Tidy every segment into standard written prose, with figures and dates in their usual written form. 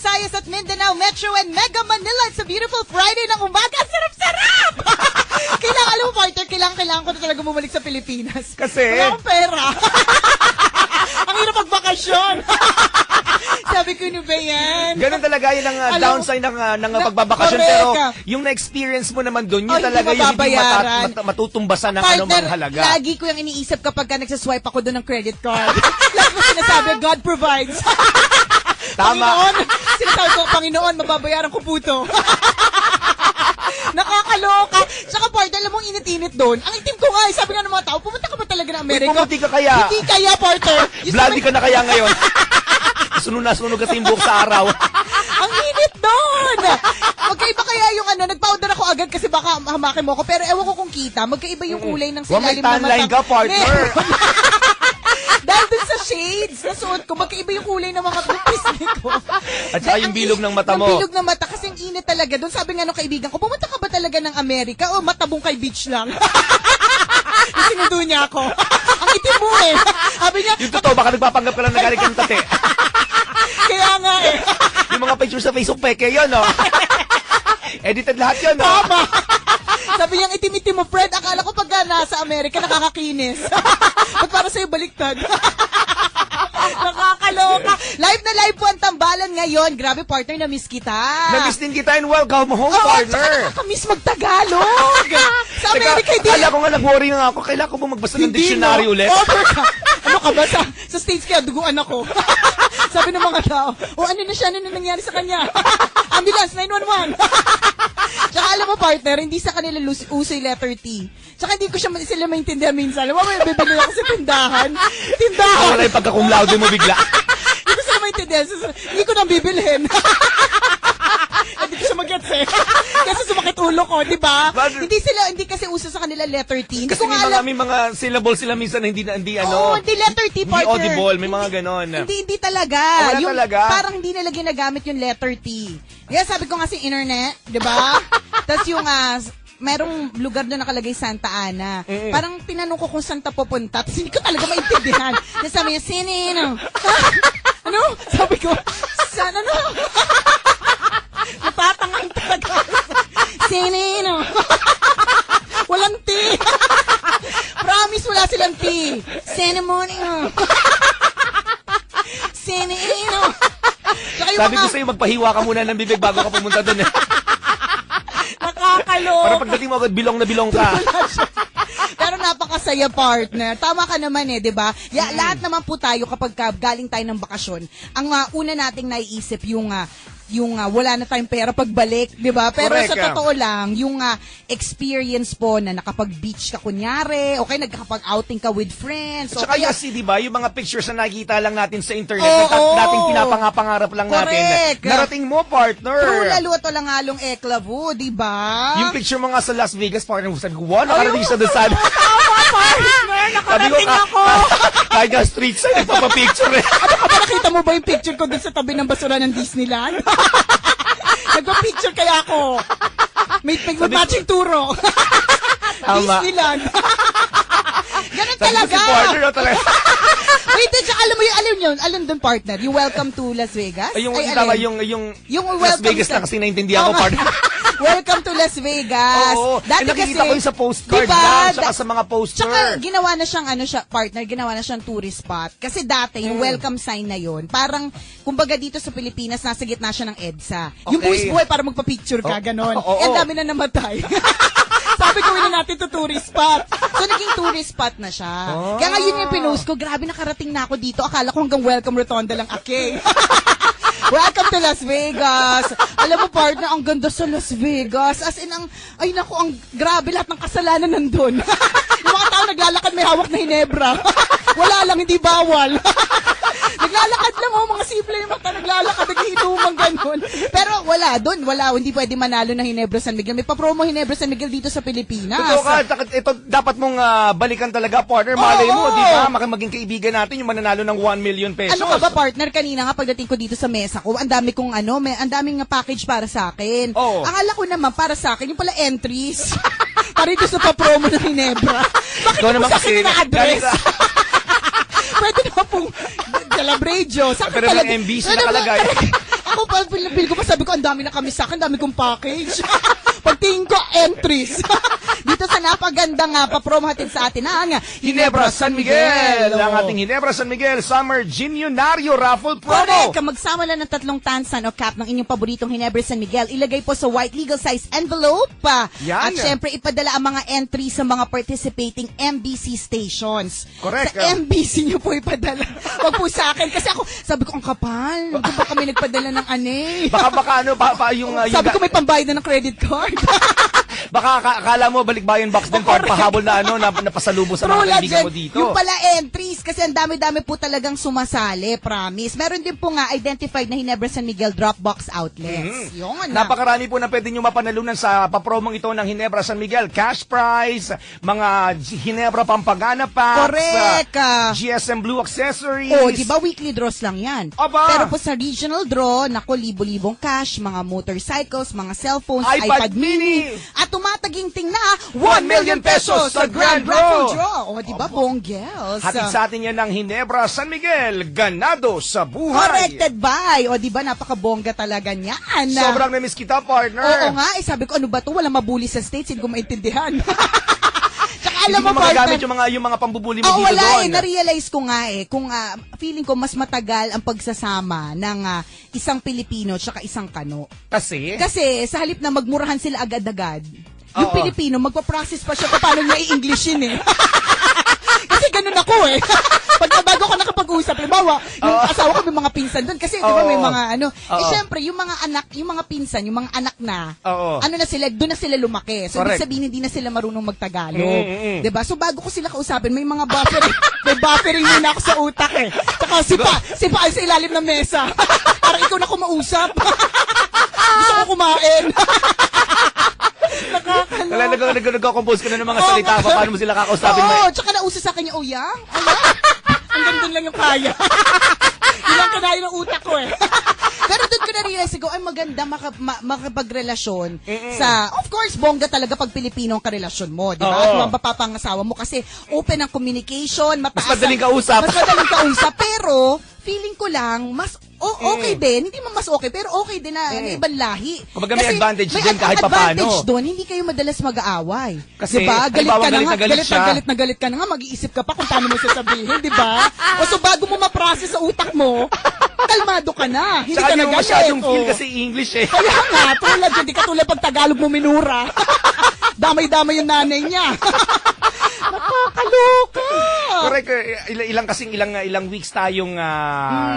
Visayas at Mindanao, Metro and Mega Manila. It's a beautiful Friday ng umaga. Sarap-sarap! Alam mo, partner, kailangan ko na talaga bumalik sa Pilipinas. Kasi? Wala akong pera. Ang hirap magbakasyon. Sabi ko, ba yan? Ganun talaga yun ang downside ng pagbabakasyon. Pero yung na-experience mo naman doon, yun talaga yung hindi matutumbasan ng anumang halaga. Lagi ko yung iniisip kapag nagsaswipe ako doon ng credit card. Lagi ko sinasabi, God provides. Tama. Panginoon, sinasabi ko, Panginoon, mababayaran ko po ito. Nakakaloka. Saka partner, alam mong init-init doon. Ang itim ko nga, sabi nga ng mga tao, pumunta ka ba talaga ng Amerika? Pumuti ka kaya? Hindi kaya, partner. Bloody ka na kaya ngayon? Sunog na sunog ka timbok sa araw. Ang init doon! Magkaiba kaya yung nagpa-order ako agad kasi baka hamakin mo ako, pero ewan ko kung kita, magkaiba yung kulay ng silalim ng may tanline ka, partner. Dahil dun sa shades na suot ko, magkaiba yung kulay ng mga pisngi ko. At saka yung bilog ng mata mo. Yung bilog ng mata, kasi ang init talaga doon. Sabi nga nung kaibigan ko, pumunta ka ba talaga ng Amerika o matabong kay beach lang? Yung sinundo niya ako. Ang itim mo eh. Sabi niya, yung totoo, baka nagpapanggap ka lang na galing kang tate. Kaya nga eh. Yung mga pictures sa Facebook, peke yun, no? Edited lahat yun, no? Tama. Sabi niya, itim-itim mo, Fred. Akala ko pagka nasa Amerika, nakakakinis. Ba't para sa'yo baliktad? Nakakaloka. Live na live po ang tambalan ngayon. Grabe, partner, na-miss kita. Na-miss din kita and welcome home, partner. Nakaka-miss mag-Tagalog. Sa Amerika, hindi. Akala ko nga nag-worry nga ako. Kailangan ko ba magbasa ng dictionary ulit? Ano ka ba? Sa States kaya duguan ako. Sabi ng mga tao, ano na siya? Ano na nangyari sa kanya? Ambulance, 911. Tsaka alam mo, partner, hindi sa kanila uso yung letter T. Tsaka hindi ko sila maintindihan minsan. Alam mo, may bibili ako sa tindahan. Wala yung pagka-cum laude mo bigla. Hindi ko sila maintindihan. Hindi ko nang bibilhin. Hindi ko siya mag-gets eh. Kasi sumakit ulo ko, di ba? Hindi kasi uso sa kanila letter T. Hindi kasi may mga syllable sila minsan na hindi ano. Hindi letter T, partner. Hindi audible, may mga ganon. Hindi talaga. Wala talaga. Parang hindi nila ginagamit yung letter T. Kaya sabi ko nga si internet, di ba? Tapos yung merong lugar doon nakalagay Santa Ana. Parang tinanong ko kung saan ta pupunta. Tapos hindi ko talaga maintindihan. Tapos sabi niya, sinino? Ano? Sabi ko, saan ano? Natatangang talaga. Sinino? Walang T. Promise, wala silang T. Cinnamon. Sinino? Sabi ko sa'yo, magpahiwa ka muna ng bibig bago ka pumunta doon. Nakakaloka. Para pagdating mo agad, bilong na bilong ka. Pero napakasaya, partner. Tama ka naman di ba? Lahat naman po tayo kapag galing tayo ng bakasyon, ang una nating naiisip yung wala na tayong pera pagbalik, di ba? Pero correct, sa totoo lang, yung experience po na nakapag-beach ka kunyari, okay, nagkakapag-outing ka with friends. At saka kasi, di ba, yung mga pictures na nakikita lang natin sa internet, dating pinapangarap lang natin. Narating mo, partner. True, lalo at walang halong eklavo, di ba? Yung picture mo nga sa Las Vegas, partner, sabi ko, wow, nakarating siya doon sa... Tama, partner, nakarating ako. Kahit nga street side, nagpapapicture eh. Ano ka ba, nakita mo ba yung picture ko doon sa tabi ng basura ng Disneyland? Nagpa-picture kaya ako. May matching turo. Disneyland. Ganun talaga. Si partner talaga. Wait, alam yun, alam doon, partner, yung Welcome to Las Vegas? Yung Las Vegas na kasi naintindihan ko, partner. Welcome to Las Vegas. Oo. Dati nakikita ko yung sa postcard lang, saka sa mga poster. Tsaka ginawa na siyang, partner, ginawa na siyang tourist spot. Kasi dati, yung welcome sign na yun, parang, kumbaga dito sa Pilipinas, nasa gitna siya ng EDSA. Okay. Yung buhay para magpa-picture ka, ganon. Ang dami na namatay. Sabi ko, na natin to tourist spot. So, naging tourist spot na siya. Kaya ngayon yung pinost ko, grabe nakarating na ako dito. Akala ko hanggang welcome rotonda lang, Welcome to Las Vegas. Alam mo, partner, ang ganda sa Las Vegas. As in, ang grabe lahat ng kasalanan nandun. Yung mga tao naglalakad, may hawak na hinebra. Wala lang, hindi bawal. Naglalakad lang, mga simple yung mga naglalakad, nagiinuman ganun. Pero wala, hindi pwede manalo ng Hinebra San Miguel. May pa-promo Hinebra San Miguel dito sa Pilipinas. Totoo ka, ito dapat mong balikan talaga, partner. Malay mo, di ba? Maging kaibigan natin yung mananalo ng 1 million pesos. Ano ka ba, partner? Kanina nga pagdating ko dito sa mesa ko, ang daming package para sa akin. Akala ko naman para sa akin, yung pala entries. Para ito sa pa-promo ng Hinebra. Bakit mo sa akin na-address? Pwede naman pong Calabrejo. Pero ng MBC nakalagay. Ako pa, pil ko pa, sabi ko, ang dami na kami sa akin, dami kong package. Pagtingin ko, entries. Dito sa napaganda nga, papromo hatid sa atin ang Ginebra San Miguel! Ang ating Ginebra San Miguel Summer Ginyonario Raffle Promo! Correct! Magsama lang ng 3 tansan o cap ng inyong paboritong Ginebra San Miguel. Ilagay po sa white legal size envelope. Yan. At syempre, ipadala ang mga entry sa mga participating MBC stations. Correct. Sa MBC nyo po ipadala. Wag po sa akin. Kasi ako, sabi ko, ang kapal. Kung ba kami nagpadala ng ane? Baka ano, yung... Sabi ko, may pambayad na ng credit card. Baka akala mo balikbayan box din para pahabol na napasalubong sa mga kaibigan mo dito. Yung pala entries kasi ang dami-dami po talagang sumasali, promise. Meron din po nga identified na Ginebra San Miguel Dropbox outlets. Yun. Napakarami po na pwede nyo mapanalunan sa papromong ito ng Ginebra San Miguel. Cash prize, mga Ginebra Pampagana packs, correct. GSM Blue accessories. Oh, di ba weekly draws lang yan? Aba! Pero po sa regional draw, nako, libo-libong cash, mga motorcycles, mga cellphones, iPad mini. At tumataginting na 1 million pesos sa Grand Draw. O, di ba, bonggels? Hatid sa atin yan ng Ginebra San Miguel, ganado sa buhay. Corrected by. O, di ba, napakabongga talaga niyan. Sobrang namiss kita, partner. Oo nga, sabi ko, ano ba to? Walang mabuli sa States, hindi ko maintindihan. Tsaka alam mo, magagamit yung mga pambubuli mo dito wala doon. na-realize ko nga kung feeling ko mas matagal ang pagsasama ng isang Pilipino tsaka isang Kano. Kasi sa halip na magmurahan sila agad-agad, yung Pilipino, magpa-process pa siya kung paano niya i-Englishin Kasi ganun ako Bago ako nakapag-usap, halimbawa, yung asawa ko may mga pinsan doon kasi di ba may mga syempre yung mga anak, yung mga pinsan, yung mga anak na, ano na sila, doon na sila lumaki. So ibig sabihin hindi na sila marunong magtagalog. 'Di ba? So bago ko sila kausapin, may mga buffering, may buffering muna ako sa utak Tsaka sipa sa ilalim ng mesa. Para ikaw na kumausap. Gusto ko kumain. Nagko-compose ka na ng mga salita pa, paano mo sila kakausapin? Tsaka nauso sa kanya, yang? Hanggang doon lang yung kaya. Yun lang kanayo ng utak ko Pero doon ko na-realize ko, ay maganda makapagrelasyon sa, of course, bongga talaga pag Pilipino ang karelasyon mo, di ba? At mga mapapangasawa mo kasi open ang communication, mataas. Mas madaling kausap. Mas madaling kausap, pero feeling ko lang, mas okay din, hindi man mas okay, pero okay din na ibang lahi. Kumbaga may advantage din kahit papano. May advantage doon, hindi kayo madalas mag-aaway. Kasi, diba? Galit ka na nga, galit ka na nga, mag-iisip ka pa kung paano mo sasabihin, di ba? O so bago mo ma-process sa utak mo, kalmado ka na. Hindi ka na galit. Masyadong feel kasi English Kaya nga, tulad yun, di katulad pag Tagalog mo minura. Damay-damay yung nanay niya. Nakakaloka. Correct. Ilang weeks tayong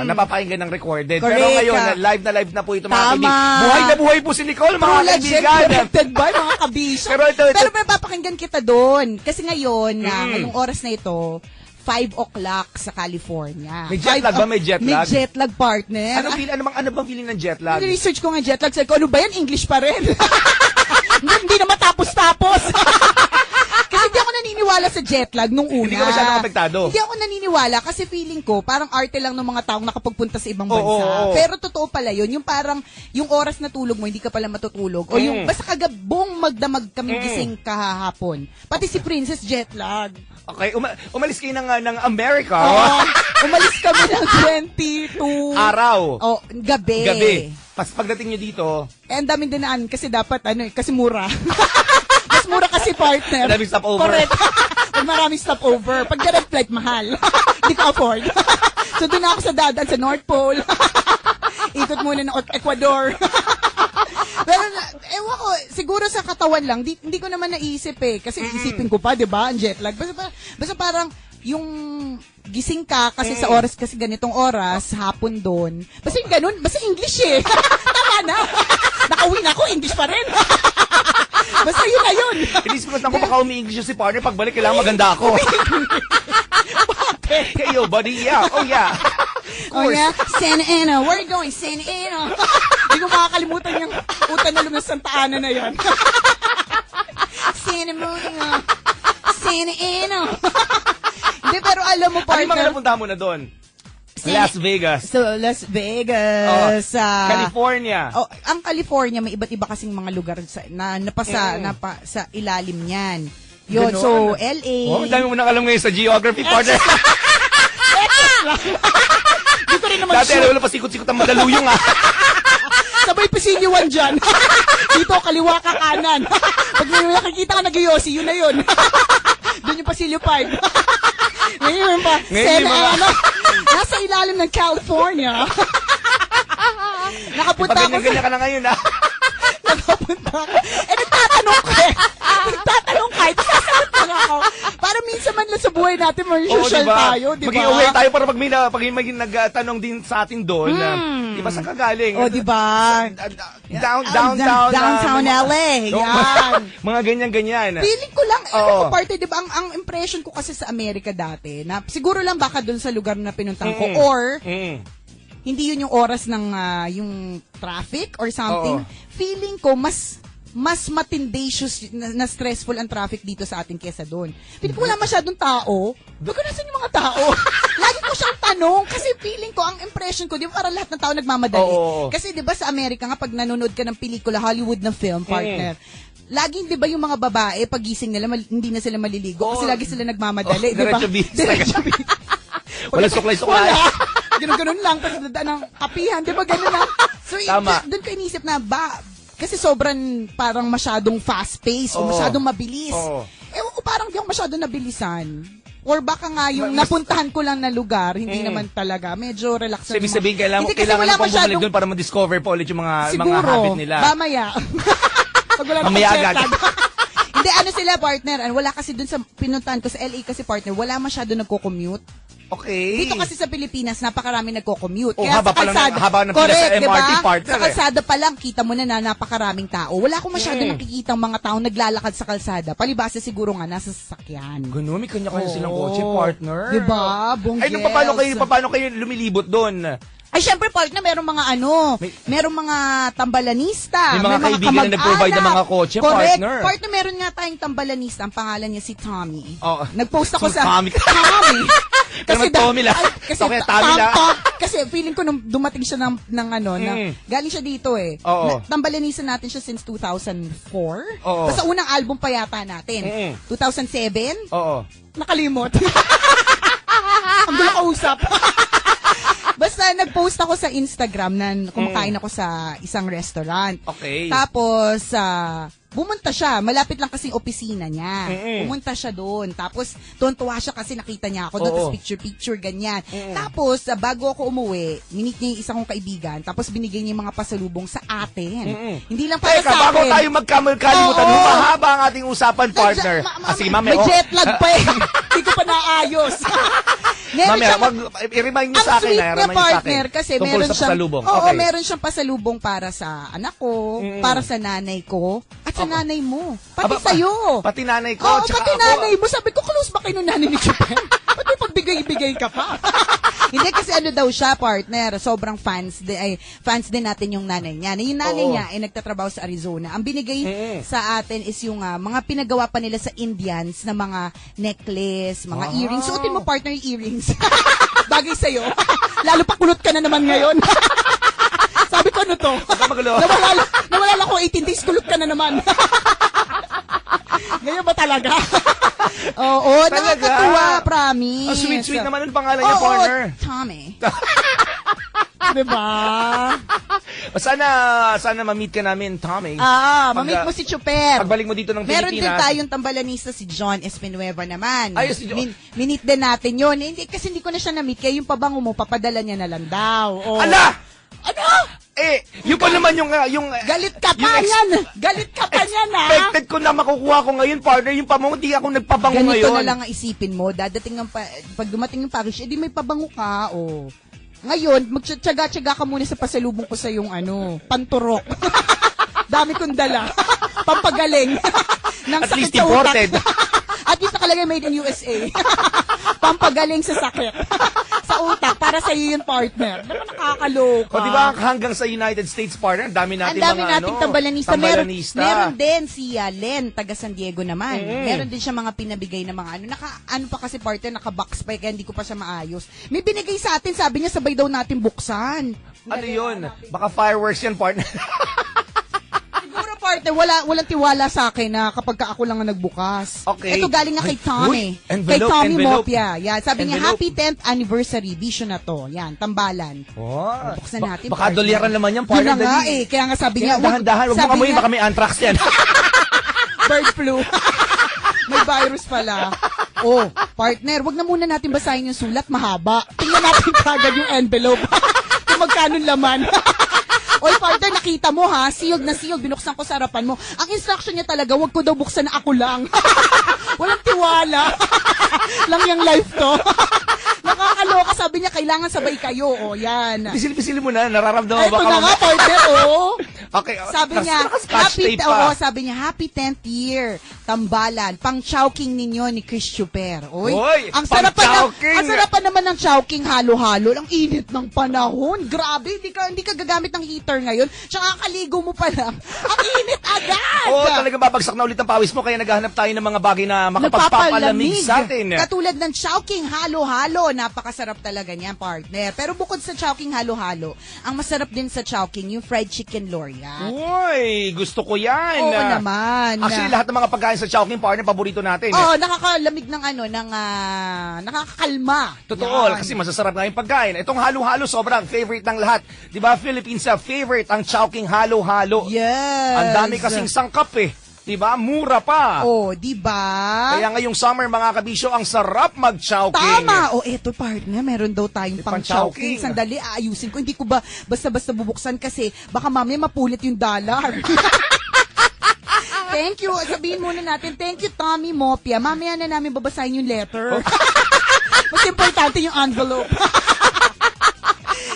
napapakinggan ng recorded. Correct. Pero ngayon, live na po ito mga kaibigan. Buhay na buhay po si Nicole, mga kaibigan. Directed by mga kabisyo. Pero may papakinggan kita doon. Kasi ngayon, ngayong oras na ito, 5 o'clock sa California. May jet lag ba? May jet lag? May jet lag, partner. Ano bang feeling ng jet lag? Research ko nga jet lag. Sabi ko, ano ba yan? English pa rin. Hindi na matapos-tapos. Kasi hindi ako naniniwala sa jet lag nung una. Hindi ka masyadong apektado. Hindi ako naniniwala kasi feeling ko parang arte lang ng mga taong nakapagpunta sa ibang bansa. Pero totoo pala yun. Yung parang yung oras na tulog mo, hindi ka pala matutulog. O yung basta kagabong magdamag kaming gising kahapon. Pati si Princess jet lag. Okay, umalis kayo ng America. Umalis kami ng 22 araw. Gabi. Pagdating nyo dito, ang daming dinaan kasi dapat kasi mura. Mas mura kasi, partner. Maraming stopover. Correct. Pag maraming stopover. Pag direct flight, mahal. Hindi ko afford. So doon ako sa dadan sa North Pole. Ikot muna ng Ecuador. Pero, ewan ko, siguro sa katawan lang, hindi ko naman naisip Kasi isipin ko pa, di ba, ang jet lag. Basta parang, yung gising ka kasi sa oras, kasi ganitong oras, hapon doon. Basta yung ganun, basta English Tama na. Nakauwi na ako, English pa rin. Basta yun na yun. Inisip ko lang kung baka umi-English si partner, pagbalik kailangan maganda ako. Bakit? Hey, yo, buddy, yeah. Oh, yeah. Oh, yeah? Santa Ana. Where are you going? Santa Ana. Hindi ko makakalimutan yung utan na lumis Santa Ana na yan. Santa Monica. Santa Ana. Hindi, pero alam mo, partner. Ano yung mga napunta mo na doon? Las Vegas. So, Las Vegas. California. Ang California, may iba't iba kasing mga lugar sa ilalim niyan. Yun, Ganon. so, LA. Ang dami mo nang alam ngayon sa geography, partner. Hindi ko rin naman Dati, wala pa sikot-sikot ang Mandaluyong, Sabay pisilyoan dyan. Dito, kaliwa ka kanan. Pag may nakikita ka nag-yosi, yun na yun. Doon yung pasilyo 5. Ngayon pa, nasa ilalim ng California. Nakapunta ako ganyan ka na ngayon, ha? Nakapunta ako. Nagtatanong ka. Ito sasagot lang ako. Para minsan man lang sa buhay natin, may social tayo, di ba? Maging aware tayo para pag may nagtanong din sa atin doon, di ba saan ka galing? Di ba? Downtown LA. Yan. Mga ganyan-ganyan. Feeling ko lang, parte, di ba, ang impression ko kasi sa Amerika dati, na siguro lang baka doon sa lugar na pinuntahan ko, or hindi yun yung oras ng yung traffic or something. Feeling ko, mas matindatious na stressful ang traffic dito sa atin kesa doon. Feeling ko wala masyadong tao. Bago nasan yung mga tao? Lagi ko siyang tanong kasi feeling ko, ang impression ko, di ba parang lahat ng tao nagmamadali? Kasi di ba sa Amerika nga, pag nanonood ka ng pelikula, Hollywood na film, partner, laging, di ba, yung mga babae, pagising nila, hindi na sila maliligo kasi lagi sila nagmamadali, di ba? Diretso bis. Walang suklay-suklay. Ganun lang, pag dadaan ng kapihan, di ba, ganun lang. So, doon ko inisip na, kasi sobrang parang masyadong fast-paced o masyadong mabilis. Ewan ko, parang di ako masyadong nabilisan. Or baka nga yung napuntahan ko lang na lugar, hindi naman talaga. Medyo relax na. Sabihin, kailangan mo pang bumalik doon para ma-discover pa ulit yung mga habit nila. Mamaya. Pag wala mamaya agad. Hindi, sila, partner. Wala kasi doon sa pinuntahan ko sa LA kasi, partner, wala masyado nagko-commute. Okay. Dito kasi sa Pilipinas, napakarami nagko-commute. Kaya haba ng pila sa MRT, partner. Sa kalsada pa lang, kita mo na napakaraming tao. Wala akong masyado nakikitang mga taong naglalakad sa kalsada. Palibasa siguro nga, nasa sasakyan. Ganun, may kanya-kanya silang kotse, partner. Diba? Bunggels. Ay, paano kayo lumilibot doon? Ay, syempre, partner, merong mga merong mga tambalanista. May mga kaibigan na nag-provide ng mga kotse, correct. partner. Partner, meron nga tayong tambalanista. Ang pangalan niya si Tommy. Nag-post ako sa... Tommy. Kasi Tommy lang. Tommy lang. Kasi feeling ko nung dumating siya ng galing siya dito tambalanista natin siya since 2004. Basta unang album pa yata natin. 2007? Nakalimot. Ang gulo kausap. Basta nag-post ako sa Instagram na kumakain ako sa isang restaurant. Okay. Tapos, bumunta siya. Malapit lang kasing opisina niya. Pumunta siya doon. Tapos, tuwan-tuwa siya kasi nakita niya ako doon. Tapos, picture-picture, ganyan. Tapos, bago ako umuwi, minit niya yung isang kong kaibigan. Tapos, binigay niya yung mga pasalubong sa atin. Hindi lang para sa akin. Bago tayo magkalimutan, humahaba ang ating usapan, partner. Sige, may jet lag pa eh. Hindi ko pa naayos. I-remind niyo sa akin. Ang sweet niya, partner, kasi meron siyang pasalubong. Meron siyang pasalubong para sa anak ko, para sa nanay ko, at sa nanay mo. Pati sa'yo. Pati nanay ko. Pati nanay mo. Sabi ko, close ba kayo ng nanay ni Chupen? Ba't may pagbigay-ibigay ka pa? Hindi, kasi daw siya, partner, sobrang fans din natin yung nanay niya. Yung nanay niya ay nagtatrabaho sa Arizona. Ang binigay sa atin is yung mga pinagawa pa nila sa Indians na mga necklace, mga earrings. Suotin mo, partner, yung earrings. Bagay sa'yo. Lalo pa kulot ka na naman ngayon. Sabi ko, ano to? Nawala ko 18 days, kulot ka na naman. Ngayon ba talaga? Oo, nakakatuwa, promise. Sweet naman ang pangalan niya, partner. Tommy. Diba? Sana ma-meet ka namin, Tommy. Ma-meet mo si Chuper. Pagbalik mo dito ng Pilipinas. Meron din tayong tambalanista si John Espinueva naman. Si John. Minit din natin yun. Kasi hindi ko na siya na-meet, kaya yung pabango mo, papadala niya na lang daw. Ala! Ano? Yung pa naman yung galit ka pa yan. Galit ka pa yan, ha? Expected ko na makukuha ko ngayon, partner. Yung pabango, di ako nagpabango ngayon. Ganito na lang ang isipin mo. Dadating pag dumating yung package, edi may pabango ka, Ngayon, magtsaga-tsaga ka muna sa pasalubong ko sa yung panturok. Dami kong dala. Pampagaling. At least imported. At least nakalagay made in USA. Pampagaling sa sakit. Sa utak, para sa iyo yung partner. Naman nakakaloka. O diba hanggang sa United States, partner, dami natin nating tambalanista. Tambalanista. Meron din si Len, taga San Diego naman. Meron din siya mga pinabigay na mga ano pa kasi partner, naka-box pa kaya hindi ko pa siya maayos. May binigay sa atin, sabi niya sabay daw natin buksan. Ano yun? Baka fireworks yan, partner. partner, walang tiwala sa akin na kapag ako lang ang nagbukas. Okay. Ito galing nga kay Tommy. Kay Tommy Mopia. Yan, sabi niya, happy 10th anniversary. Vision na to. Yan, tambalan. Oh. Buksan natin. Baka dolyaran naman yan, partner. Yun na nga eh. Kaya nga sabi niya, dahan-dahan. Huwag mo kamoy, baka may anthrax yan. Bird flu. May virus pala. Oh, partner, wag na muna natin basahin yung sulat, mahaba. Tingnan natin kagad yung envelope. Kung magkano laman. Oy, partner, nakita mo ha, siyog na siyog, binuksan ko sa harapan mo. Ang instruction niya talaga, wag ko daw buksan na ako lang. Walang tiwala. Lang yung life to. Nakakaloka, sabi niya, kailangan sabay kayo. O, yan. Pisil-pisil mo na, nararamdaman ba ka? Ito na nga, partner, oh. Okay, sabi niya, happy 10th year, tambalan, pang chowking ninyo ni Chris Chuper. Oy, ang sarap pa naman ng chowking halo-halo. Ang init ng panahon. Grabe, hindi ka gagamit ng heater ngayon. Tsaka kaligo mo pa lang. Ang init agad. Oo, talaga babagsak na ulit ang pawis mo, kaya naghahanap tayo ng mga bagay na makapagpapalamig sa atin. Katulad ng chowking halo-halo. Napakasarap talaga niyan, partner. Pero bukod sa chowking halo-halo, ang masarap din sa chowking, yung fried chicken Loria. Uy, gusto ko yan. Oo naman. Actually, lahat ng mga pagkain sa chowking, partner, paborito natin. Oo, nakakalamig ng nakakakalma. Totoo, kasi masasarap nga yung pagkain. Itong halo-halo, sobrang favorite ng lahat. Di ba, Philippines, favorite ang chowking halo-halo. Yes. Ang dami kasing sangkap eh. Diba? Mura pa. Oh, diba? Kaya ngayong summer, mga kabisyo, ang sarap mag-chowking. Tama. Oh, eto partner, meron daw tayong pang-chowking. Sandali, aayusin ko. Hindi ko ba basta-basta bubuksan kasi baka mamaya mapulit yung dollar. Thank you. Sabihin muna natin, thank you, Tommy Mopia. Mamaya na namin babasahin yung letter. Mas importante yung envelope.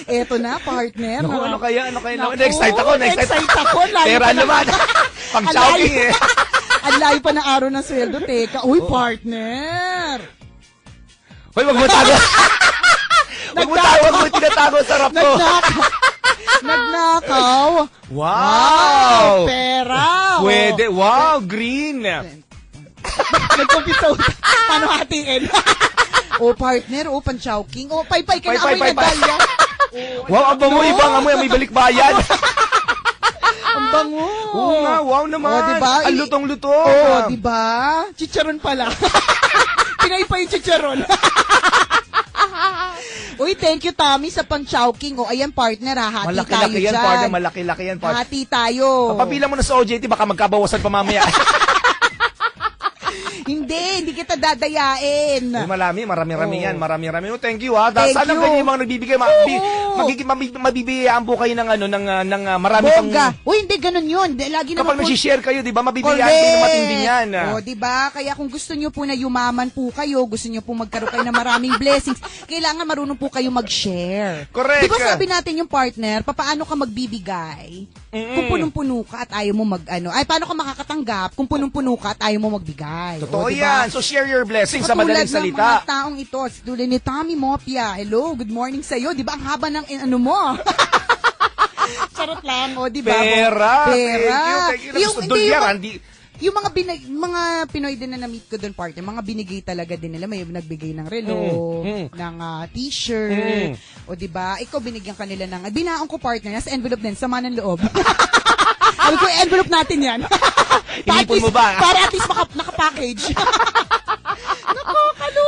Eto na, partner. Naku, ano kaya? Excited ako. Pera naman. Pang-chowking eh. Ang layo pa ng araw ng sweldo, teka. Uy, partner. Uy, wag mo tago. Wag mo tinatago sa rap ko. Nagnakaw. Wow. Pera. Pwede. Wow, green. Nagkumpisa. Paano hatiin? Partner. Pan-chowking. Pay-pay ka na amoy na dalya. Wow, ang bango. Ibang amoy. May balikbayan. Ang bango. Oo nga, wow naman. Diba? Ang lutong-luto. Diba? Chicharon pala. Pinay pa yung chicharon. Uy, thank you, Tommy, sa pang-chowking. Ayan, partner, hati tayo dyan. Malaki-laki yan, partner. Hati tayo. Papabilang mo na sa OJT, baka magkabawasan pa mamaya. Hindi kita dadayain. Marami-rami yan. Marami-rami. Thank you, ha. Sana ganyan yung mga nagbibigay. Mabibigayaan po kayo ng marami pang... Uy, hindi, ganun yun. Lagi kapag nag-share kayo, di ba, mabibigayaan din ng matindi yan. Di ba? Kaya kung gusto nyo po na yumaman po kayo, gusto nyo po magkaroon kayo ng maraming blessings, kailangan marunong po kayo mag-share. Correct. Di ba sabi natin yung partner, paano ka magbibigay? Kung punong-puno ka at ayaw mo paano ka makakatanggap kung punong-puno ka at ayaw mo magbigay? Totoo diba? Yan. So share your blessings sa madaling salita. Katulad ng mga taong ito, tulad ni Tommy Mopia. Hello, good morning sa'yo. Di ba ang haba ng mo? Charot lang, di ba? Pera. Thank you. Yung mga Pinoy din na na-meet ko doon, partner, mga binigay talaga din nila. May nagbigay ng relo, ng t-shirt, o diba? Ikaw binigyan kanila ng, binaon ko, partner, nasa envelope din, sama ng loob. Sabi ko, envelope natin yan. Inipon mo ba? Para at least naka-package.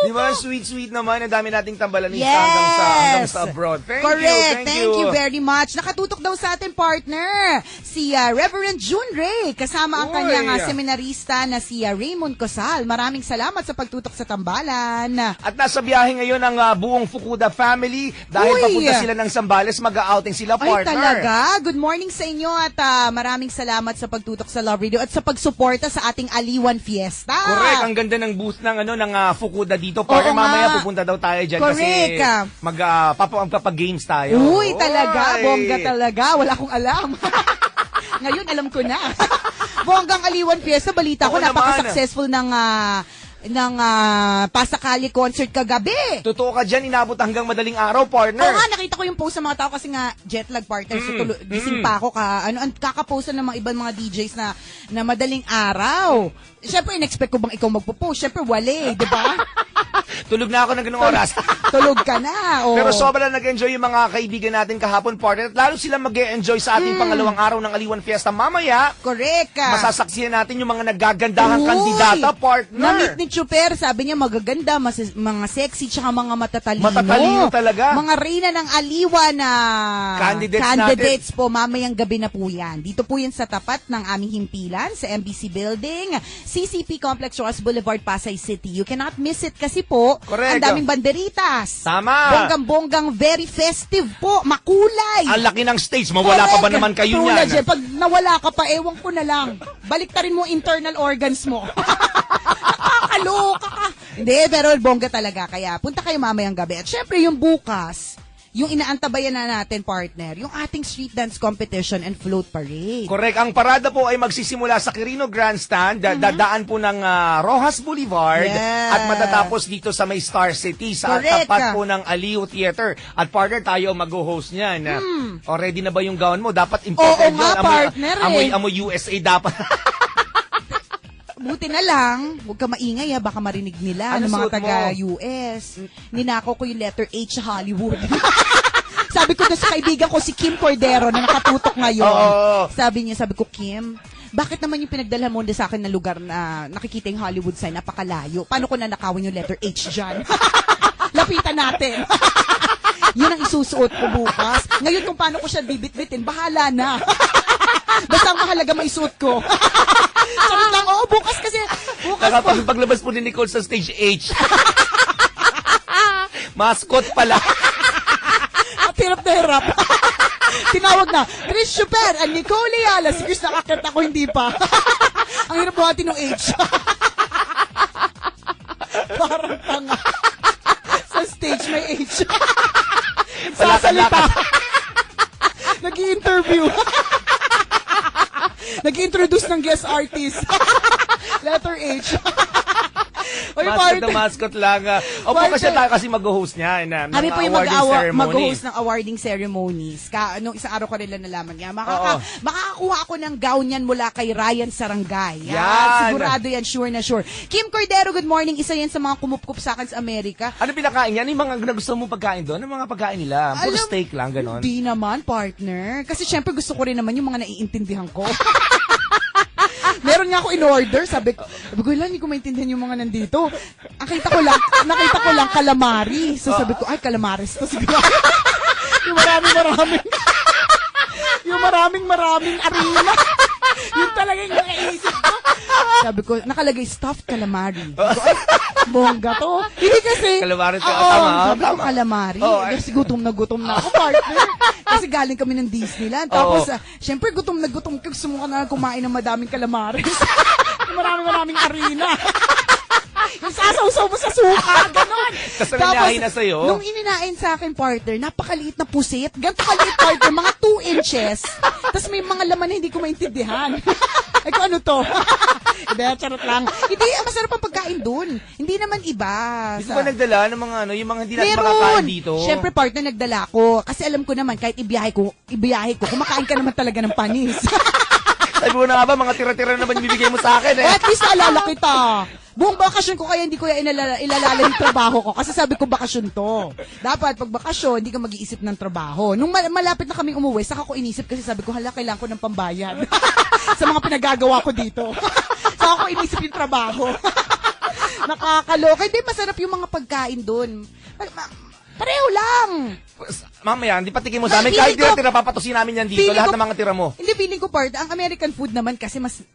Di ba? Sweet naman. Ang dami nating tambalanis hanggang sa abroad. Thank you very much. Nakatutok daw sa atin, partner, si Reverend June Ray, kasama ang kanyang seminarista na si Raymond Cosal. Maraming salamat sa pagtutok sa tambalan. At nasa biyahe ngayon ang buong Fukuda family dahil papunta sila ng Zambales, mag-outing sila, partner. Ay, talaga? Good morning sa inyo at maraming salamat sa pagtutok sa Love Radio at sa pagsuporta sa ating Aliwan Fiesta. Correct. Ang ganda ng booth ng Fukuda dito. Partner, mamaya pupunta daw tayo dyan. Correct. Kasi magpapagames tayo. Uy, talaga. Bongga talaga. Wala akong alam. Ngayon, alam ko na. Bonggang Aliwan Fiesta, balita ko, napaka-successful ng Pasakali concert kagabi. Totoo ka dyan, inabot hanggang madaling araw, partner. Oo nga, nakita ko yung post sa mga tao kasi nga jet lag, partner. So gising pa ako kakapost ng mga ibang mga DJs na madaling araw. Siyempre, in-expect ko bang ikaw magpo-post? Siyempre, wala, di ba? Tulog na ako ng ganung oras. Tulog ka na. Oh. Pero sobrang nag-enjoy yung mga kaibigan natin kahapon, partner. At lalo sila mag-e-enjoy sa ating pangalawang araw ng Aliwan Fiesta. Mamaya, correct ka. Masasaksihan natin yung mga naggagandahang kandidata, partner. Na-meet ni Chuper, sabi niya magaganda, mga sexy, tsaka mga matatalino. Matatalino talaga. Mga reyna ng Aliwan na candidates po, mamayang gabi na po yan. Dito po yan sa tapat ng aming himpilan, sa MBC Building, CCP Complex, Rojas Boulevard, Pasay City. You cannot miss it kasi po, correct. Ang daming banderitas. Tama. Bonggang-bonggang, very festive po, makulay. Ang laki ng stage, mawala pa ba naman kayo niyan? Jen, pag nawala ka pa, ewan ko na lang. Baliktarin mo internal organs mo. Nakakaloka ka. Hindi, pero bongga talaga. Kaya punta kayo mamayang gabi. At syempre yung bukas, yung inaantabayan na natin, partner, yung ating street dance competition and float parade. Correct. Ang parada po ay magsisimula sa Quirino Grandstand, dadaan po ng Rojas Boulevard, at matatapos dito sa may Star City, sa tapat po ng Aliw Theater. At partner, tayo mag-host niyan. Ready na ba yung gown mo? Dapat imported yun. Partner, amoy USA dapat. Buti na lang, huwag ka maingay baka marinig nila ng mga taga-US. Ninakaw ko yung letter H sa Hollywood. Sabi ko doon sa kaibigan ko, si Kim Cordero, na nakatutok ngayon. Sabi ko, Kim, bakit naman yung pinagdalhan mo sa akin na lugar na nakikita yung Hollywood sign, napakalayo? Paano ko nanakawin yung letter H dyan? Lapitan natin. Yun ang isusuot ko bukas. Ngayon kung paano ko siya bibit-bitin, bahala na. Basta ang mahalaga maisuot ko. Sarap lang, bukas kasi. Bukas po. Paglabas po ni Nicole sa stage H. Mascot pala. At hirap na hirap. Tinawag na, Chris Chuper and Nicole Ayala. Si Chris nakakit ako, hindi pa. Ang hirap buhatin ng H. Parang tanga. Sa stage may H. Sasalita. Nag-i-interview. Nag-introduce ng guest artist. Letter H. Oy, mascot lang. Opo, kasi tayo kasi mag-host niya. Kami po yung mag-host ng awarding ceremonies. Nung isang araw ko rin lang nalaman niya. Makakakuha ako ng gown yan mula kay Ryan Sarangay. Yan. Sigurado yan, sure na sure. Kim Cordero, good morning. Isa yan sa mga kumupkup sa akin sa Amerika. Ano pinakain yan? Yung mga gusto mo pagkain doon? Ano mga pagkain nila? Puro steak lang, ganon? Hindi naman, partner. Kasi syempre gusto ko rin naman yung mga naiintindihan ko. Meron nga ako in-order, sabi ko, hindi ko maintindihan yung mga nandito. Nakita ko lang calamari. So sabi ko, ay, calamares to siguro. yung maraming arena. Yung talagang nakaisip ko. Sabi ko, nakalagay stuffed calamari. Bongga to. Hindi kasi. Calamari to. Sabi ko, calamari. Kasi gutom na ako, partner. Kasi galing kami ng Disneyland. Tapos, syempre, gutom na gusto mo ka na kumain ng madaming calamares. Maraming arena. Yung sasaw-saw mo sa suka, gano'n. Tapos nangyayari na sa'yo? Nung ininain sa akin, partner, napakaliit na pusit. Ganito kaliit, partner, mga 2 inches. Tapos may mga laman na hindi ko maintindihan. Ay, kung ano to? Hindi, charot lang. Hindi, masarap ang pagkain dun. Hindi naman iba. Hindi ko ba nagdala ng mga yung mga hindi natin makakain dito? Siyempre, partner, nagdala ko. Kasi alam ko naman, kahit ibiyahe ko, kumakain ka naman talaga ng panis. Sabi mo na nga ba, mga tira-tira naman yung bibigay mo sa akin eh. At least naalala kita. Buong bakasyon ko kaya hindi ko ilalala yung trabaho ko. Kasi sabi ko bakasyon to. Dapat pag bakasyon, hindi ka mag-iisip ng trabaho. Nung malapit na kaming umuwi, saka ko inisip kasi sabi ko, kailangan ko ng pambayad. Sa mga pinagagawa ko dito. Saka ko inisip yung trabaho. Nakakaloka. Hindi, masarap yung mga pagkain doon. Pareho lang. Mamaya, hindi patikin mo sa amin. Kahit tira-tira, papatusin namin yan dito. Lahat ng mga tira mo. Hindi, feeling ko, part, ang American food naman kasi mas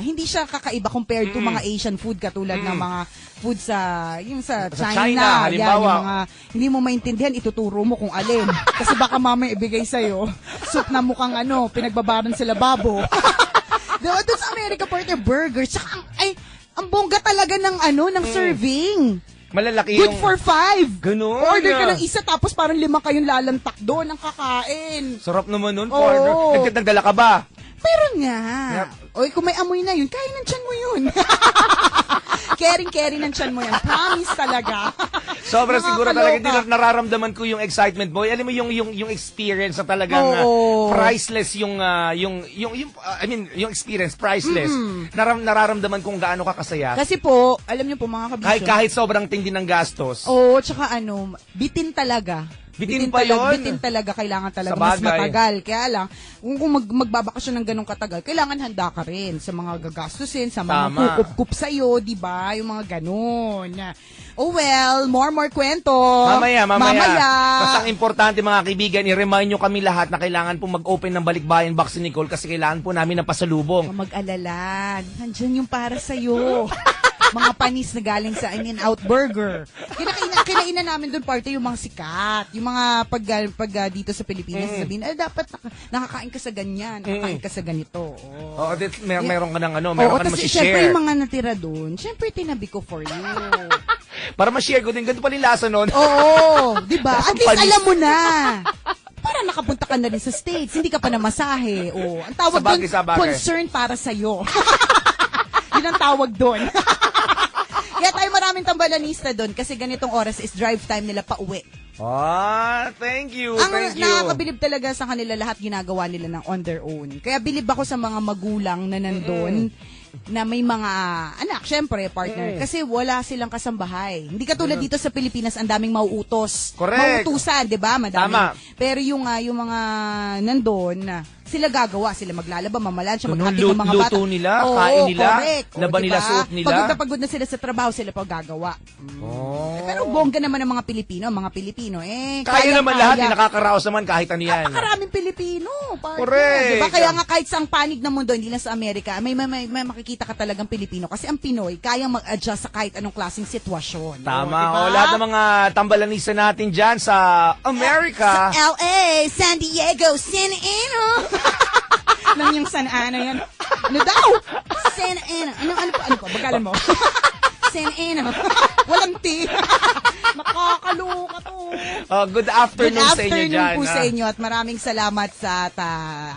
hindi siya kakaiba compared to mga Asian food katulad ng mga food sa China. Halimbawa. Yan, yung mga, hindi mo maintindihan, ituturo mo kung alin. Kasi baka mamaya ibigay sa'yo, soup na mukhang pinagbabaran sa lababo. Doon sa America, partner, burgers. Tsaka, ang bongga talaga ng serving. Malalaki Good for 5. Ganun. Order ka ng isa tapos parang 5 kayong lalantak doon ang kakain. Sarap naman nun, partner. Nagdala ka ba? Meron nga. Yep. Oy, kung may amoy na yun, kaya ng tiyan mo yun. Caring ng tiyan mo yan. Promise talaga. Sobra siguro talaga, hindi nararamdaman ko yung excitement mo. Alam mo yung experience na talagang priceless yung yung experience priceless. Nararamdaman kung gaano ka kasaya. Kasi po, alam niyo po mga kabisyo. Kahit sobrang tindi ng gastos. Oo, tsaka bitin talaga. Bitin pa yun? Bitin talaga, kailangan talaga mas matagal. Kaya lang, kung magbabakasyon ng ganong katagal, kailangan handa ka rin sa mga gagastusin, sa mga kukup-kup sa'yo, di ba? Yung mga ganon. Oh well, more kwento. Mamaya. Basta ang importante mga kaibigan, i-remind nyo kami lahat na kailangan po mag-open ng Balikbayan Box ni Nicole kasi kailangan po namin ng pasalubong. Mag-alala, nandyan yung para sa'yo. Mga panis na galing sa In-N-Out Burger. Kinainan namin doon party yung mga sikat. Yung mga pag dito sa Pilipinas, sabihin, dapat nakakain ka sa ganyan, nakakain ka sa ganito. Meron ka ng meron ka na ma-share. Siyempre yung mga natira doon, siyempre tinabi ko for you. Para ma-share ko din, ganito pala yung lasa nun. Oo, di ba? At least alam mo na. Para nakapunta ka na rin sa States, hindi ka pa namasahe. Ang tawag doon, concern para sa'yo. Yun ang tawag doon. Kaya tayo maraming tambalanista doon kasi ganitong oras is drive time nila pa uwi. Thank you. Ang nakakabilib talaga sa kanila, lahat ginagawa nila ng on their own. Kaya bilib ako sa mga magulang na nandun na may mga anak, syempre, partner. Kasi wala silang kasambahay. Hindi katulad dito sa Pilipinas, ang daming mauutos. Correct. Mauutusan, di ba? Madami. Tama. Pero yung mga nandun, sila gagawa, sila maglalaba, mamalansya, maghati ng mga bata. Luto nila, kain nila, correct. laban nila, suot nila. Pagod na sila sa trabaho, sila pa gagawa. Pero bongga naman ng mga Pilipino, kaya naman lahat, nakakaraos naman kahit ano yan. Napakaraming Pilipino. Correct. Diba? Kaya nga kahit sa panig ng mundo, hindi lang sa Amerika, may makikita ka talagang Pilipino. Kasi ang Pinoy, kayang mag-adjust sa kahit anong klaseng sitwasyon. Tama. Diba? Lahat ng mga tambalanisa natin dyan sa Amerika. Sa LA, San Diego, San Ana. Lang yung San Ana yan. Ano daw? San Ana. Ano pa? Bagalan mo. San Ana. Walang T. Nakakaloka to. Good afternoon sa inyo dyan. Good afternoon po sa inyo at maraming salamat sa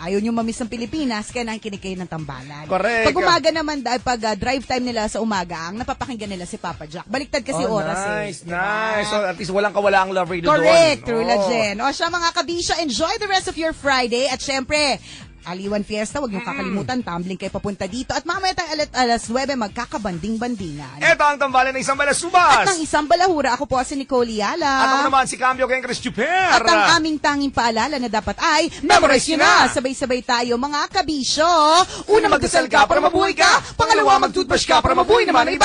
ayaw nyo mamiss ng Pilipinas kaya nakikinig kayo ng tambalan. Correct. Pag umaga naman, pag drive time nila sa umaga, ang napapakinggan nila si Papa Jack. Baliktad kasi oras Nice. So at least walang kawala ang Love Radio doon. Correct. True la Jen. O siya mga kabisyo, enjoy the rest of your Friday at syempre, Aliwan Fiesta, huwag niyong kakalimutan, tumbling kayo papunta dito. At mamaya tayo alas 9, magkakabanding-bandingan. Ito ang tambalan ng isang balasubas. At ng isang balahura, ako po si Nicole Yala. At ako naman si Cambio Ken Cristuper. At ang aming tanging paalala na dapat ay, memorize nyo na! Sabay-sabay tayo, mga kabisyo. Una, magdasal ka para mabuhay ka. Pangalawa, mag-toothbrush ka para mabuhay naman ang iba.